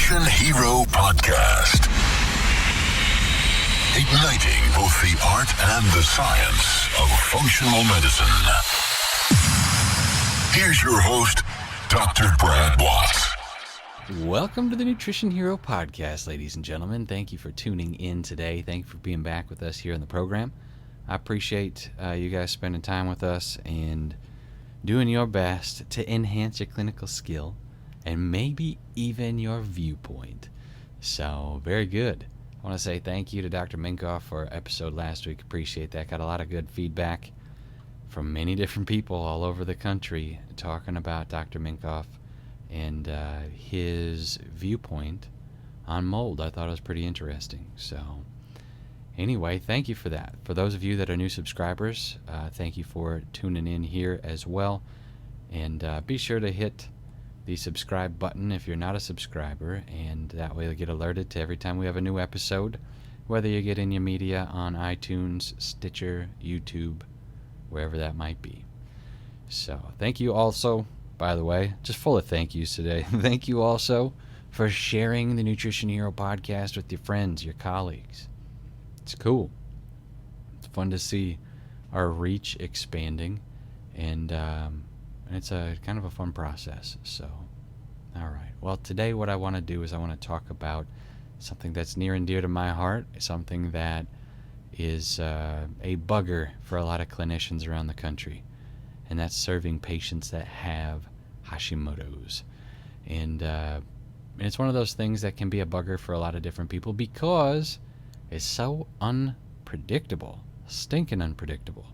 Nutrition Hero Podcast. Igniting both the art and the science of functional medicine. Here's your host, Dr. Brad Watts. Welcome to the Nutrition Hero Podcast, ladies and gentlemen. Thank you for tuning in today. Thank you for being back with us here in the program. I appreciate you guys spending time with us and doing your best to enhance your clinical skill and maybe even your viewpoint. So, very good. I want to say thank you to Dr. Minkoff for our episode last week. Appreciate that. Got a lot of good feedback from many different people all over the country talking about Dr. Minkoff and his viewpoint on mold. I thought it was pretty interesting. So, anyway, thank you for that. For those of you that are new subscribers, thank you for tuning in here as well. And be sure to hit the subscribe button if you're not a subscriber, and that way you'll get alerted to every time we have a new episode, whether you're getting your media on iTunes, Stitcher, YouTube, wherever that might be. So, thank you also, by the way, just full of thank yous today. Thank you also for sharing the Nutrition Hero Podcast with your friends, your colleagues. It's cool. It's fun to see our reach expanding, and it's a kind of a fun process. So, all right. Well, today what I want to do is I want to talk about something that's near and dear to my heart, something that is a bugger for a lot of clinicians around the country, and that's serving patients that have Hashimoto's. And it's one of those things that can be a bugger for a lot of different people because it's so unpredictable, stinking unpredictable.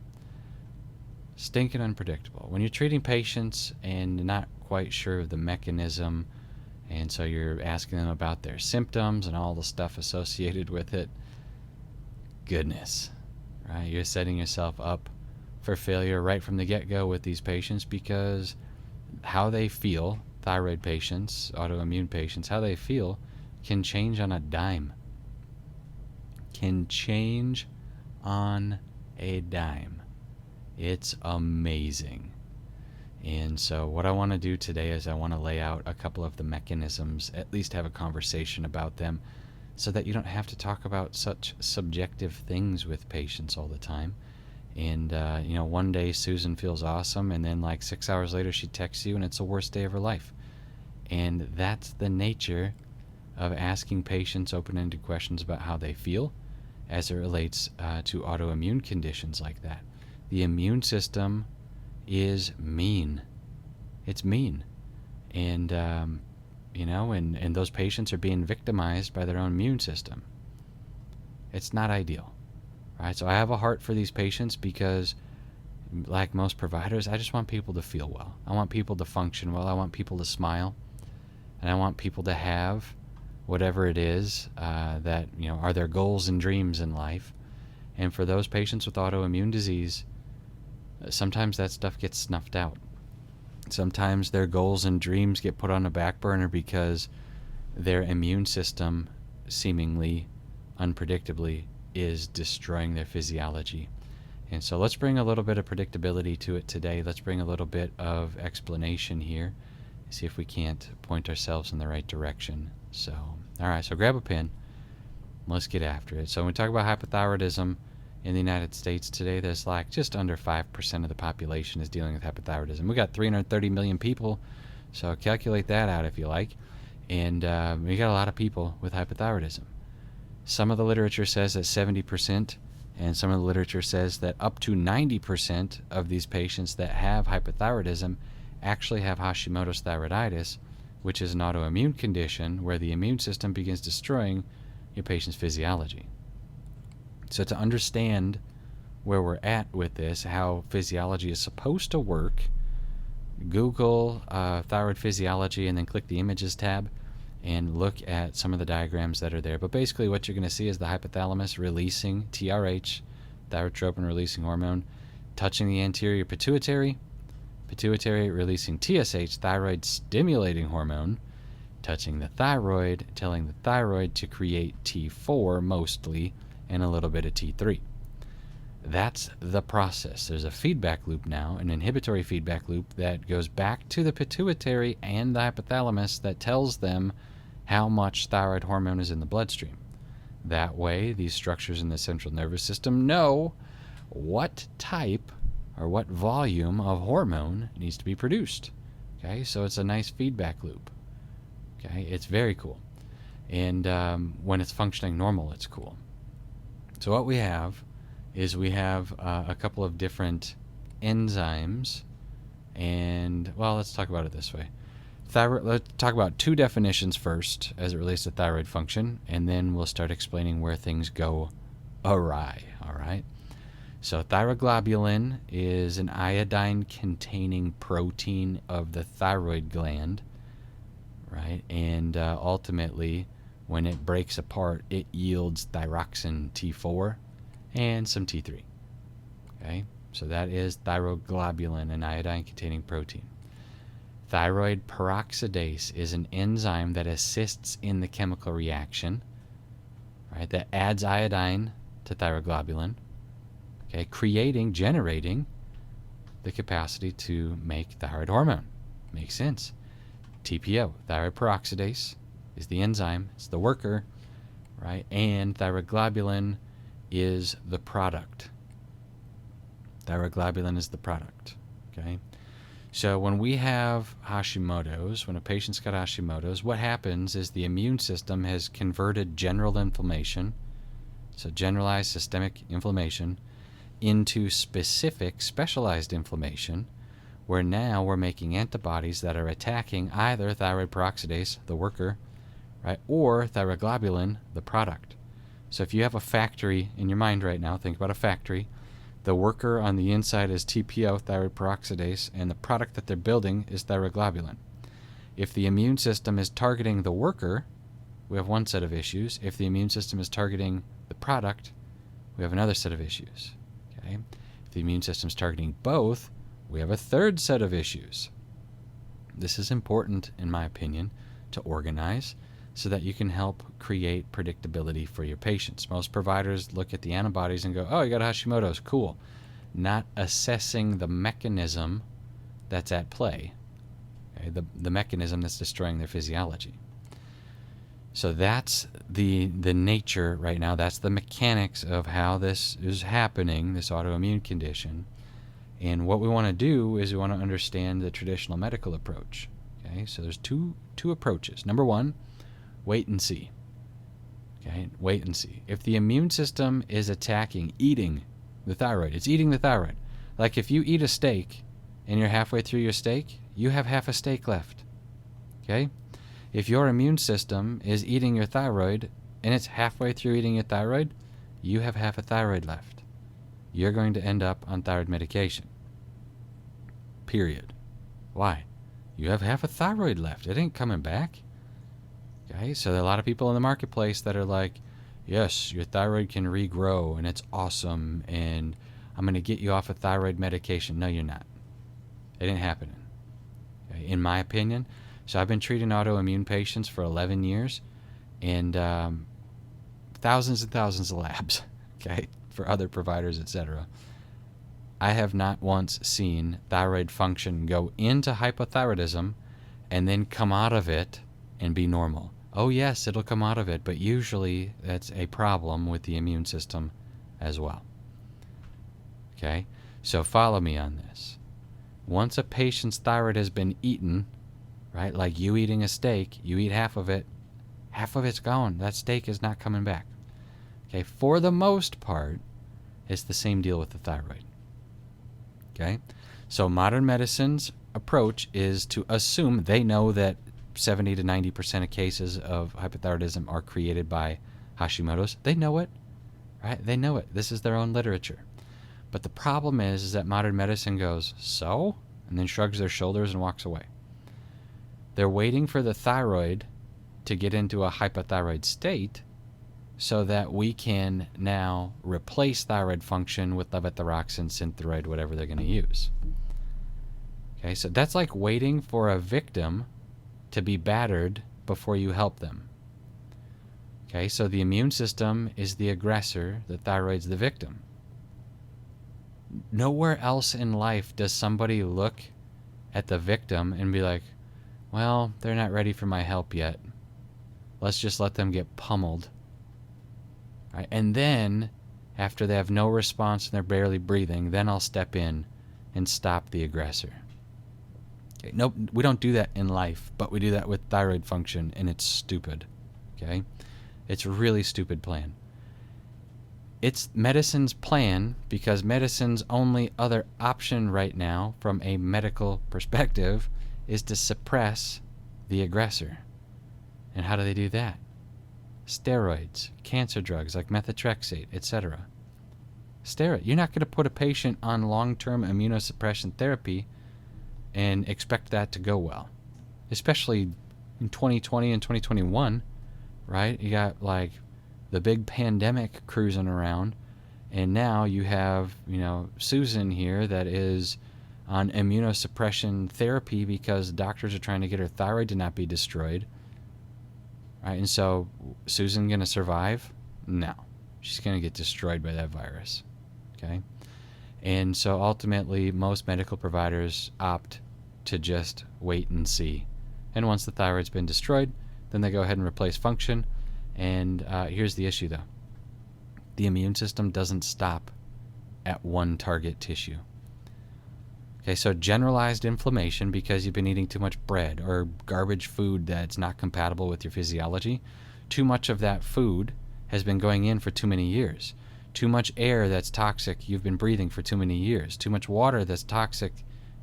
When you're treating patients and not quite sure of the mechanism, and so you're asking them about their symptoms and all the stuff associated with it, goodness, right? You're setting yourself up for failure right from the get-go with these patients, because how they feel, thyroid patients, autoimmune patients, how they feel can change on a dime. It's amazing. And so what I want to do today is I want to lay out a couple of the mechanisms, at least have a conversation about them, so that you don't have to talk about such subjective things with patients all the time. And, one day Susan feels awesome, and then like 6 hours later she texts you and it's the worst day of her life. And that's the nature of asking patients open-ended questions about how they feel as it relates to autoimmune conditions like that. The immune system is mean. It's mean. And, and those patients are being victimized by their own immune system. It's not ideal. Right? So I have a heart for these patients because, like most providers, I just want people to feel well. I want people to function well. I want people to smile. And I want people to have whatever it is that, are their goals and dreams in life. And for those patients with autoimmune disease, sometimes that stuff gets snuffed out. Sometimes their goals and dreams get put on a back burner because their immune system, seemingly unpredictably, is destroying their physiology. And so let's bring a little bit of predictability to it today. Let's bring a little bit of explanation here. See if we can't point ourselves in the right direction. So, all right, so grab a pen. Let's get after it. So when we talk about hypothyroidism in the United States today, there's like just under 5% of the population is dealing with hypothyroidism. We got 330 million people, so calculate that out if you like. And we got a lot of people with hypothyroidism. Some of the literature says that 70%, and some of the literature says that up to 90% of these patients that have hypothyroidism actually have Hashimoto's thyroiditis, which is an autoimmune condition where the immune system begins destroying your patient's physiology. So to understand where we're at with this, how physiology is supposed to work, Google thyroid physiology and then click the images tab and look at some of the diagrams that are there. But basically what you're going to see is the hypothalamus releasing TRH, thyrotropin releasing hormone, touching the anterior pituitary releasing TSH, thyroid stimulating hormone, touching the thyroid, telling the thyroid to create T4 mostly, and a little bit of T3. That's the process. There's a feedback loop now, an inhibitory feedback loop that goes back to the pituitary and the hypothalamus that tells them, how much thyroid hormone is in the bloodstream. That way, these structures in the central nervous system know what type or what volume of hormone needs to be produced. Okay, so it's a nice feedback loop. Okay, it's very cool. And when it's functioning normal, it's cool. So what we have is a couple of different enzymes. And, well, let's talk about it this way. Let's talk about two definitions first as it relates to thyroid function, and then we'll start explaining where things go awry, all right? So thyroglobulin is an iodine-containing protein of the thyroid gland, right? And ultimately, when it breaks apart, it yields thyroxine T4 and some T3, okay? So that is thyroglobulin, an iodine-containing protein. Thyroid peroxidase is an enzyme that assists in the chemical reaction, right, that adds iodine to thyroglobulin, okay, generating the capacity to make thyroid hormone. Makes sense. TPO, thyroid peroxidase, is the enzyme, it's the worker, right, and thyroglobulin is the product. Thyroglobulin is the product, okay? So when we have Hashimoto's, when a patient's got Hashimoto's, what happens is the immune system has converted general inflammation, so generalized systemic inflammation, into specific specialized inflammation, where now we're making antibodies that are attacking either thyroid peroxidase, the worker, right, or thyroglobulin, the product. So if you have a factory in your mind right now, think about a factory. The worker on the inside is TPO, thyroid peroxidase, and the product that they're building is thyroglobulin. If the immune system is targeting the worker, we have one set of issues. If the immune system is targeting the product, we have another set of issues. Okay? If the immune system is targeting both, we have a third set of issues. This is important, in my opinion, to organize so that you can help create predictability for your patients. Most providers look at the antibodies and go, oh, you got Hashimoto's, cool. Not assessing the mechanism that's at play, okay? The mechanism that's destroying their physiology. So that's the nature right now. That's the mechanics of how this is happening, this autoimmune condition. And what we want to do is we want to understand the traditional medical approach. Okay, so there's two approaches. Number one, wait and see. Okay, wait and see. If the immune system is eating the thyroid, it's eating the thyroid. Like if you eat a steak and you're halfway through your steak, you have half a steak left. Okay? If your immune system is eating your thyroid and it's halfway through eating your thyroid, you have half a thyroid left. You're going to end up on thyroid medication. Period. Why? You have half a thyroid left. It ain't coming back. Okay, so there are a lot of people in the marketplace that are like, yes, your thyroid can regrow and it's awesome and I'm going to get you off of thyroid medication. No, you're not. It ain't happening. Okay, in my opinion. So I've been treating autoimmune patients for 11 years and thousands and thousands of labs, okay, for other providers, etc. I have not once seen thyroid function go into hypothyroidism and then come out of it and be normal. Oh yes, it'll come out of it, but usually that's a problem with the immune system as well. Okay, so follow me on this. Once a patient's thyroid has been eaten, right, like you eating a steak, you eat half of it's gone. That steak is not coming back. Okay, for the most part, it's the same deal with the thyroid. Okay, so modern medicine's approach is to assume they know that 70 to 90% of cases of hypothyroidism are created by Hashimoto's. They know it, right? They know it. This is their own literature. But the problem is that modern medicine goes, so? And then shrugs their shoulders and walks away. They're waiting for the thyroid to get into a hypothyroid state so that we can now replace thyroid function with levothyroxine, Synthroid, whatever they're going to use. Okay, so that's like waiting for a victim to be battered before you help them. Okay, so the immune system is the aggressor, the thyroid's the victim. Nowhere else in life does somebody look at the victim and be like, well, they're not ready for my help yet. let's just let them get pummeled. Right? And then, after they have no response and they're barely breathing, then I'll step in and stop the aggressor. Okay? Nope, we don't do that in life, but we do that with thyroid function, and it's stupid. Okay? It's a really stupid plan. It's medicine's plan because medicine's only other option right now from a medical perspective is to suppress the aggressor. And how do they do that? Steroids, cancer drugs like methotrexate, etc. Steroid. You're not going to put a patient on long-term immunosuppression therapy and expect that to go well. Especially in 2020 and 2021, right? You got like the big pandemic cruising around, and now you have, Susan here that is on immunosuppression therapy because doctors are trying to get her thyroid to not be destroyed. Right? And so, Susan going to survive? No. She's going to get destroyed by that virus. Okay? And so, ultimately, most medical providers opt to just wait and see. And once the thyroid's been destroyed, then they go ahead and replace function. And here's the issue, though. The immune system doesn't stop at one target tissue. Okay, so generalized inflammation because you've been eating too much bread or garbage food that's not compatible with your physiology. Too much of that food has been going in for too many years. Too much air that's toxic you've been breathing for too many years. Too much water that's toxic,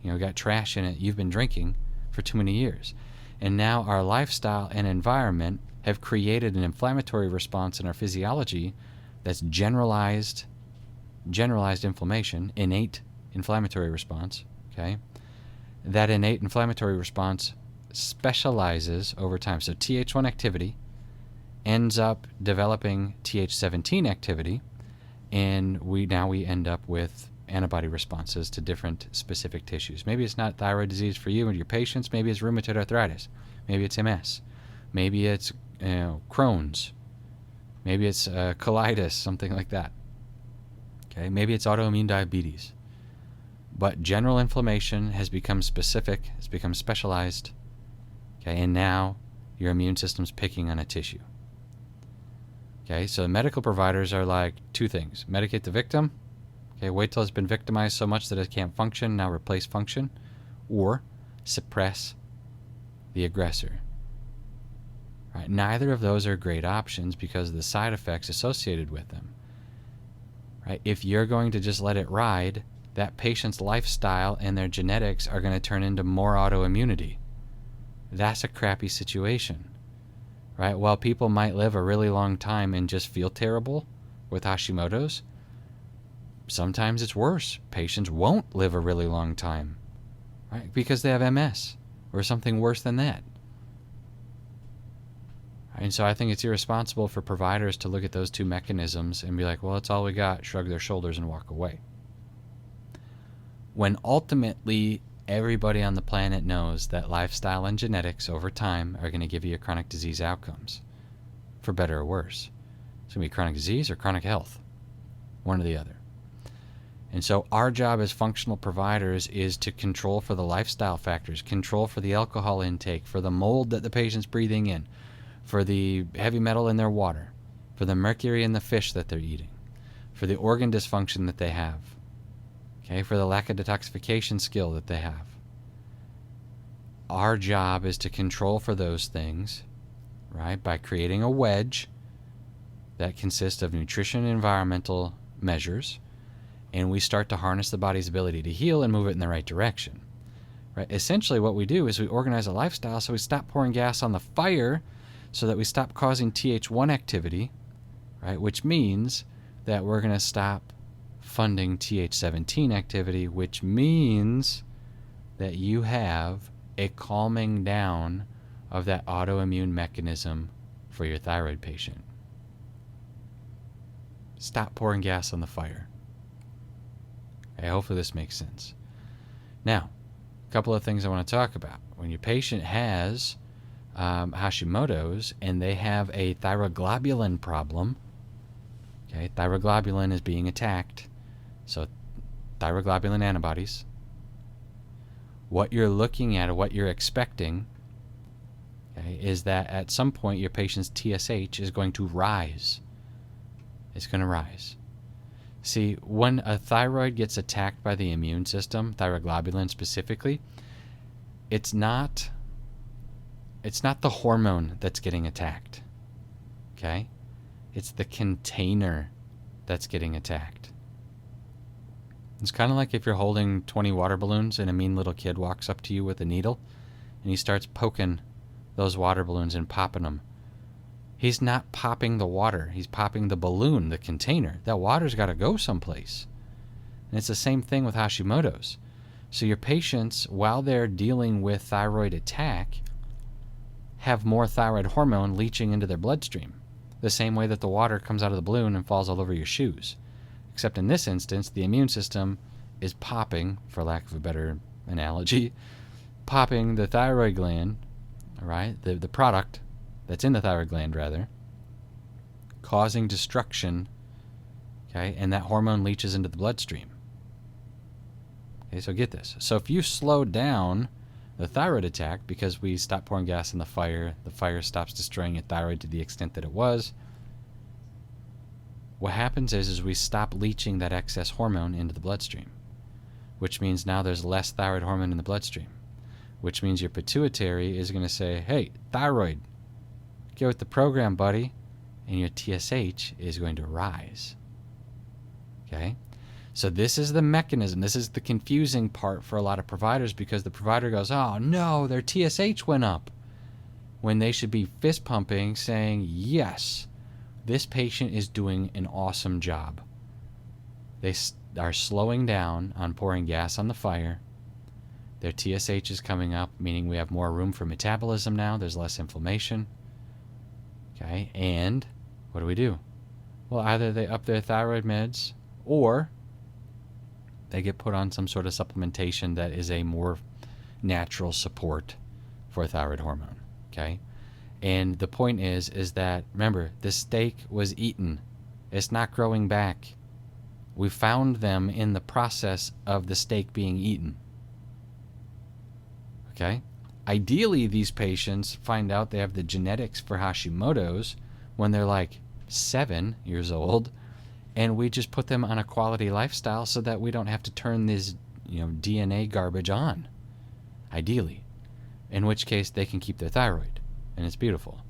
got trash in it you've been drinking for too many years. And now our lifestyle and environment have created an inflammatory response in our physiology that's generalized inflammation, innate inflammatory response, okay? That innate inflammatory response specializes over time. So Th1 activity ends up developing Th17 activity, and we end up with antibody responses to different specific tissues. Maybe it's not thyroid disease for you and your patients. Maybe it's rheumatoid arthritis. Maybe it's MS. Maybe it's Crohn's. Maybe it's colitis, something like that. Okay, maybe it's autoimmune diabetes. But general inflammation has become specific, it's become specialized. Okay, and now your immune system's picking on a tissue. Okay, so medical providers are like two things. Medicate the victim. Okay, wait till it's been victimized so much that it can't function, now replace function. Or suppress the aggressor. Right, neither of those are great options because of the side effects associated with them. Right, if you're going to just let it ride, that patient's lifestyle and their genetics are going to turn into more autoimmunity. That's a crappy situation. Right? While people might live a really long time and just feel terrible with Hashimoto's, sometimes it's worse. Patients won't live a really long time, right? Because they have MS or something worse than that. And so I think it's irresponsible for providers to look at those two mechanisms and be like, well, that's all we got, shrug their shoulders and walk away. When ultimately everybody on the planet knows that lifestyle and genetics over time are going to give you chronic disease outcomes, for better or worse. It's going to be chronic disease or chronic health, one or the other. And so our job as functional providers is to control for the lifestyle factors, control for the alcohol intake, for the mold that the patient's breathing in, for the heavy metal in their water, for the mercury in the fish that they're eating, for the organ dysfunction that they have, okay, for the lack of detoxification skill that they have. Our job is to control for those things, right, by creating a wedge that consists of nutrition and environmental measures, and we start to harness the body's ability to heal and move it in the right direction. Right? Essentially what we do is we organize a lifestyle so we stop pouring gas on the fire so that we stop causing Th1 activity, right? Which means that we're going to stop funding Th17 activity, which means that you have a calming down of that autoimmune mechanism for your thyroid patient. Stop pouring gas on the fire. Okay, hopefully this makes sense. Now, a couple of things I want to talk about. When your patient has Hashimoto's and they have a thyroglobulin problem, okay, thyroglobulin is being attacked, so thyroglobulin antibodies, what you're looking at or what you're expecting, okay, okay, is that at some point your patient's TSH is going to rise. It's going to rise. See, when a thyroid gets attacked by the immune system, thyroglobulin specifically, it's not the hormone that's getting attacked. Okay? It's the container that's getting attacked. It's kind of like if you're holding 20 water balloons and a mean little kid walks up to you with a needle and he starts poking those water balloons and popping them. He's not popping the water. He's popping the balloon, the container. That water's got to go someplace. And it's the same thing with Hashimoto's. So your patients, while they're dealing with thyroid attack, have more thyroid hormone leaching into their bloodstream, the same way that the water comes out of the balloon and falls all over your shoes. Except in this instance, the immune system is popping, for lack of a better analogy, popping the thyroid gland, right? The product that's in the thyroid gland, rather, causing destruction, okay? And that hormone leaches into the bloodstream. Okay, so get this. So if you slow down the thyroid attack because we stop pouring gas in the fire stops destroying your thyroid to the extent that it was, what happens is we stop leaching that excess hormone into the bloodstream, which means now there's less thyroid hormone in the bloodstream, which means your pituitary is going to say, hey, thyroid, get with the program, buddy, and your TSH is going to rise. Okay? So this is the mechanism. This is the confusing part for a lot of providers, because the provider goes, oh no, their TSH went up, when they should be fist pumping saying, yes, this patient is doing an awesome job. They are slowing down on pouring gas on the fire. Their TSH is coming up, meaning we have more room for metabolism now. There's less inflammation. Okay, and what do? Well, either they up their thyroid meds or they get put on some sort of supplementation that is a more natural support for thyroid hormone. Okay? And the point is that, remember, the steak was eaten. It's not growing back. We found them in the process of the steak being eaten. Okay? Ideally, these patients find out they have the genetics for Hashimoto's when they're like 7 years old, and we just put them on a quality lifestyle so that we don't have to turn this, DNA garbage on. Ideally. In which case, they can keep their thyroid. And it's beautiful.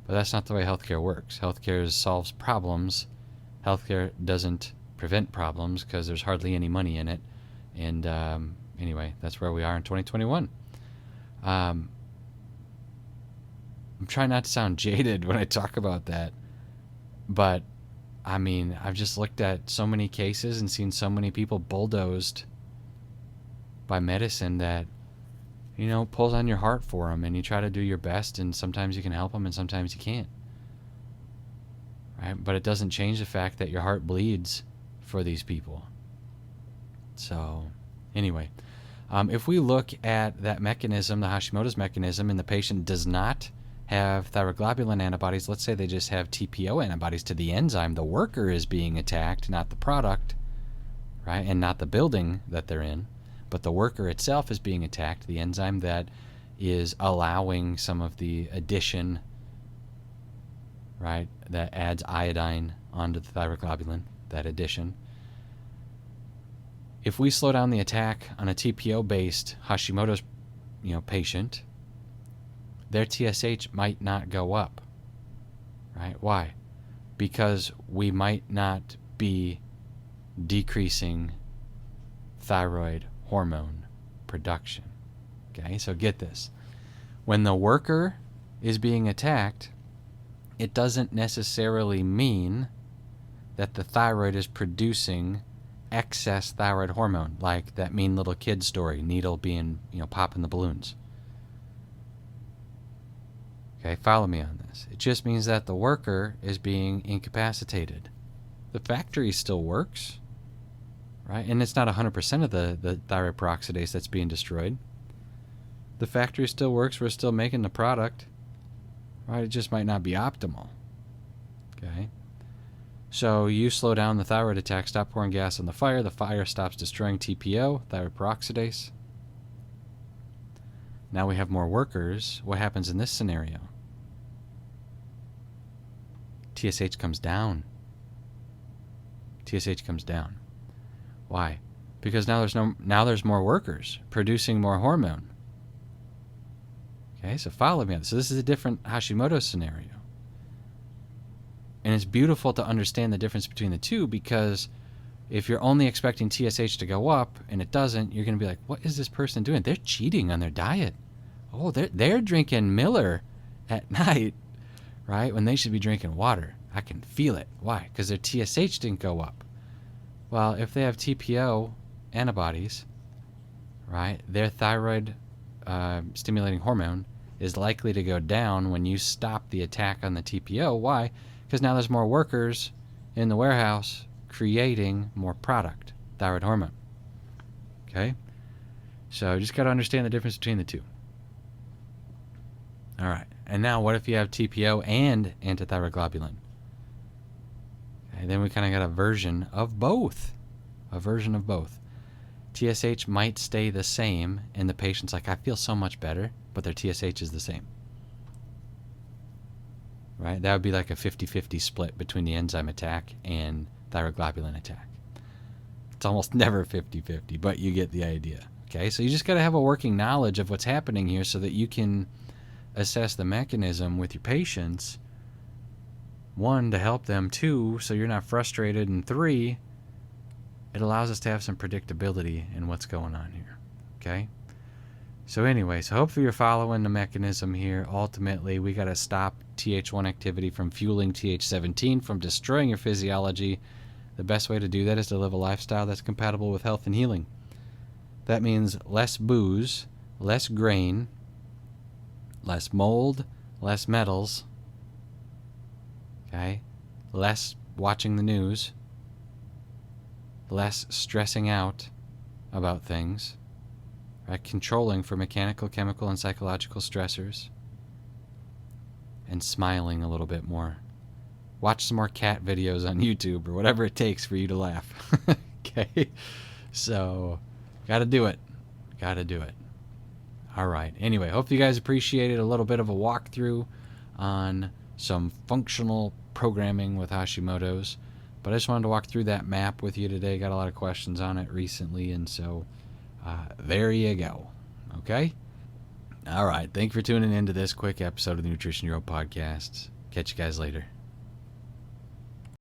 But that's not the way healthcare works. Healthcare solves problems. Healthcare doesn't prevent problems because there's hardly any money in it. And anyway, that's where we are in 2021. I'm trying not to sound jaded when I talk about that. But, I mean, I've just looked at so many cases and seen so many people bulldozed by medicine that, pulls on your heart for them, and you try to do your best, and sometimes you can help them and sometimes you can't. Right? But it doesn't change the fact that your heart bleeds for these people. So, anyway, if we look at that mechanism, the Hashimoto's mechanism, and the patient does not have thyroglobulin antibodies, let's say they just have TPO antibodies to the enzyme, the worker is being attacked, not the product, right? And not the building that they're in. But the worker itself is being attacked, the enzyme that is allowing some of the addition, right, that adds iodine onto the thyroglobulin, that addition. If we slow down the attack on a TPO-based Hashimoto's, patient, their TSH might not go up, right? Why? Because we might not be decreasing thyroid hormone production. Okay, so get this. When the worker is being attacked, it doesn't necessarily mean that the thyroid is producing excess thyroid hormone, like that mean little kid story, needle being, popping the balloons. Okay, follow me on this. It just means that the worker is being incapacitated. The factory still works. Right? And it's not 100% of the thyroid peroxidase that's being destroyed. The factory still works. We're still making the product. Right? It just might not be optimal. Okay? So you slow down the thyroid attack, stop pouring gas on the fire. The fire stops destroying TPO, thyroid peroxidase. Now we have more workers. What happens in this scenario? TSH comes down. TSH comes down. Why? Because now there's more workers producing more hormone. Okay, so follow me on this. So this is a different Hashimoto scenario. And it's beautiful to understand the difference between the two, because if you're only expecting TSH to go up and it doesn't, you're going to be like, what is this person doing? They're cheating on their diet. Oh, they're drinking Miller at night, right? When they should be drinking water. I can feel it. Why? Because their TSH didn't go up. Well, if they have TPO antibodies, right, their thyroid stimulating hormone is likely to go down when you stop the attack on the TPO. Why? Because now there's more workers in the warehouse creating more product, thyroid hormone. Okay? So you just got to understand the difference between the two. All right. And now what if you have TPO and antithyroglobulin? Okay, then we kind of got a version of both. A version of both. TSH might stay the same, and the patient's like, I feel so much better, but their TSH is the same. Right? That would be like a 50-50 split between the enzyme attack and thyroglobulin attack. It's almost never 50-50, but you get the idea. Okay? So you just got to have a working knowledge of what's happening here so that you can assess the mechanism with your patients. 1, to help them. 2, so you're not frustrated. And 3, it allows us to have some predictability in what's going on here. Okay? So anyway, so hopefully you're following the mechanism here. Ultimately, we got to stop Th1 activity from fueling Th17, from destroying your physiology. The best way to do that is to live a lifestyle that's compatible with health and healing. That means less booze, less grain, less mold, less metals, okay? Less watching the news, less stressing out about things, right? Controlling for mechanical, chemical, and psychological stressors, and smiling a little bit more. Watch some more cat videos on YouTube or whatever it takes for you to laugh. Okay? So, gotta do it. Gotta do it. All right. Anyway, hope you guys appreciated a little bit of a walkthrough on some functional programming with Hashimoto's. But I just wanted to walk through that map with you today. Got a lot of questions on it recently, and so there you go. Okay? All right. Thank you for tuning in to this quick episode of the Nutrition Hero Podcast. Catch you guys later.